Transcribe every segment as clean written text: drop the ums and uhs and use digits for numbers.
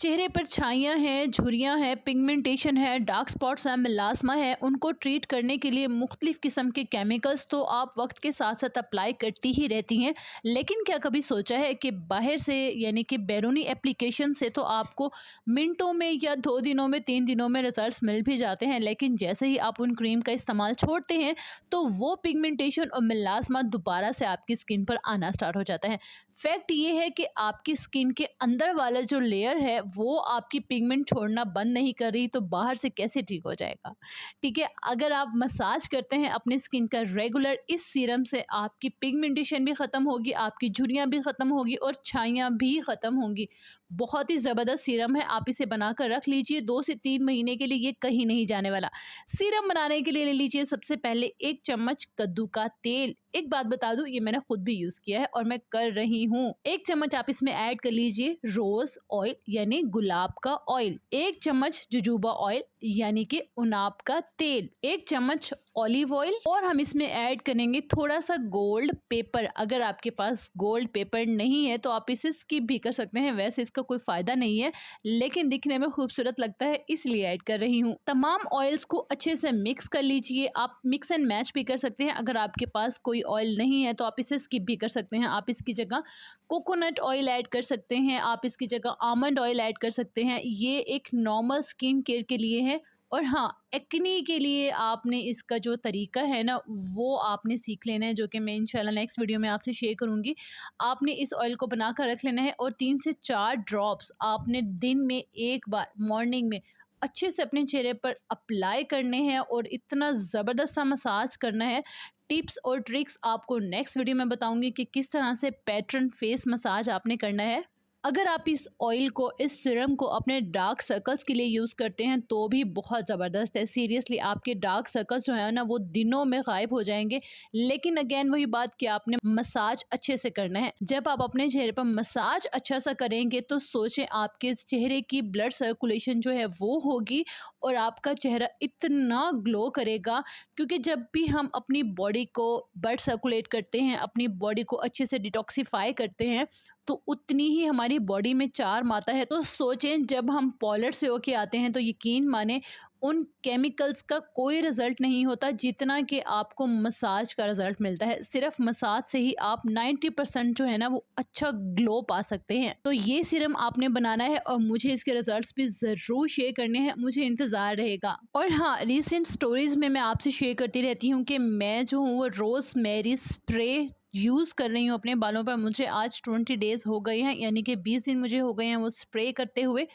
चेहरे पर छाइयाँ हैं, झुर्रियाँ हैं, पिगमेंटेशन है, डार्क स्पॉट्स हैं, मेलास्मा है, उनको ट्रीट करने के लिए मुख्तलिफ़ किस्म के केमिकल्स तो आप वक्त के साथ साथ अप्लाई करती ही रहती हैं। लेकिन क्या कभी सोचा है कि बाहर से यानी कि बैरूनी एप्लीकेशन से तो आपको मिनटों में या 2 दिनों में 3 दिनों में रिजल्ट्स मिल भी जाते हैं, लेकिन जैसे ही आप उन क्रीम का इस्तेमाल छोड़ते हैं तो वो पिगमेंटेशन और मेलास्मा दोबारा से आपकी स्किन पर आना स्टार्ट हो जाता है। फैक्ट ये है कि आपकी स्किन के अंदर वाला जो लेयर है वो आपकी पिगमेंट छोड़ना बंद नहीं कर रही, तो बाहर से कैसे ठीक हो जाएगा। ठीक है, अगर आप मसाज करते हैं अपनी स्किन का रेगुलर, इस सीरम से आपकी पिगमेंटेशन भी ख़त्म होगी, आपकी झुर्रियाँ भी ख़त्म होगी और छाइयाँ भी ख़त्म होंगी। बहुत ही ज़बरदस्त सीरम है, आप इसे बनाकर रख लीजिए 2 से 3 महीने के लिए, ये कहीं नहीं जाने वाला। सीरम बनाने के लिए ले लीजिए सबसे पहले 1 चम्मच कद्दू का तेल। एक बात बता दूं, ये मैंने खुद भी यूज़ किया है और मैं कर रही हूँ। 1 चम्मच आप इसमें ऐड कर लीजिए रोज़ ऑयल यानी गुलाब का ऑयल। 1 चम्मच जुजूबा ऑयल यानी कि उनाब का तेल। 1 चम्मच ऑलिव ऑयल और हम इसमें ऐड करेंगे थोड़ा सा गोल्ड पेपर। अगर आपके पास गोल्ड पेपर नहीं है तो आप इसे स्किप भी कर सकते हैं, वैसे इसका कोई फ़ायदा नहीं है, लेकिन दिखने में खूबसूरत लगता है इसलिए ऐड कर रही हूँ। तमाम ऑयल्स को अच्छे से मिक्स कर लीजिए। आप मिक्स एंड मैच भी कर सकते हैं, अगर आपके पास कोई ऑयल नहीं है तो आप इसे स्किप भी कर सकते हैं। आप इसकी जगह कोकोनट ऑयल ऐड कर सकते हैं, आप इसकी जगह आमंड ऑयल ऐड कर सकते हैं। ये एक नॉर्मल स्किन केयर के लिए है। और हाँ, एक्ने के लिए आपने इसका जो तरीका है ना वो आपने सीख लेना है, जो कि मैं इंशाल्लाह नेक्स्ट वीडियो में आपसे शेयर करूँगी। आपने इस ऑयल को बनाकर रख लेना है और 3 से 4 ड्रॉप्स आपने दिन में एक बार मॉर्निंग में अच्छे से अपने चेहरे पर अप्लाई करने हैं और इतना ज़बरदस्त सा मसाज करना है। टिप्स और ट्रिक्स आपको नेक्स्ट वीडियो में बताऊंगी कि किस तरह से पैटर्न फेस मसाज आपने करना है। अगर आप इस ऑयल को, इस सीरम को अपने डार्क सर्कल्स के लिए यूज़ करते हैं तो भी बहुत ज़बरदस्त है। सीरियसली आपके डार्क सर्कल्स जो है ना वो दिनों में गायब हो जाएंगे। लेकिन अगेन वही बात कि आपने मसाज अच्छे से करना है। जब आप अपने चेहरे पर मसाज अच्छा सा करेंगे तो सोचें आपके चेहरे की ब्लड सर्कुलेशन जो है वो होगी और आपका चेहरा इतना ग्लो करेगा। क्योंकि जब भी हम अपनी बॉडी को ब्लड सर्कुलेट करते हैं, अपनी बॉडी को अच्छे से डिटॉक्सिफाई करते हैं, तो उतनी ही हमारी बॉडी में चार्म आता है। तो सोचें जब हम पॉलर से होके आते हैं तो यकीन माने उन केमिकल्स का कोई रिज़ल्ट नहीं होता जितना कि आपको मसाज का रिज़ल्ट मिलता है। सिर्फ मसाज से ही आप 90% जो है ना वो अच्छा ग्लो पा सकते हैं। तो ये सीरम आपने बनाना है और मुझे इसके रिजल्ट्स भी ज़रूर शेयर करने हैं, मुझे इंतज़ार रहेगा। और हाँ, रिसेंट स्टोरीज़ में मैं आपसे शेयर करती रहती हूँ कि मैं जो हूँ वो रोज़मेरी स्प्रे यूज़ कर रही हूँ अपने बालों पर। मुझे आज 20 डेज़ हो गए हैं, यानी कि 20 दिन मुझे हो गए हैं वो स्प्रे करते हुए।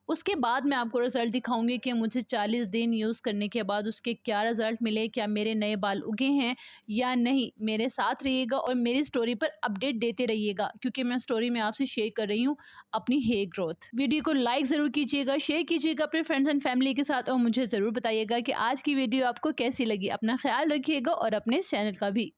उसके बाद मैं आपको रिज़ल्ट दिखाऊंगी कि मुझे 40 दिन यूज़ करने के बाद उसके क्या रिज़ल्ट मिले, क्या मेरे नए बाल उगे हैं या नहीं। मेरे साथ रहिएगा और मेरी स्टोरी पर अपडेट देते रहिएगा, क्योंकि मैं स्टोरी में आपसे शेयर कर रही हूँ अपनी हेयर ग्रोथ। वीडियो को लाइक ज़रूर कीजिएगा, शेयर कीजिएगा अपने फ्रेंड्स एंड फैमिली के साथ और मुझे ज़रूर बताइएगा कि आज की वीडियो आपको कैसी लगी। अपना ख्याल रखिएगा और अपने चैनल का भी।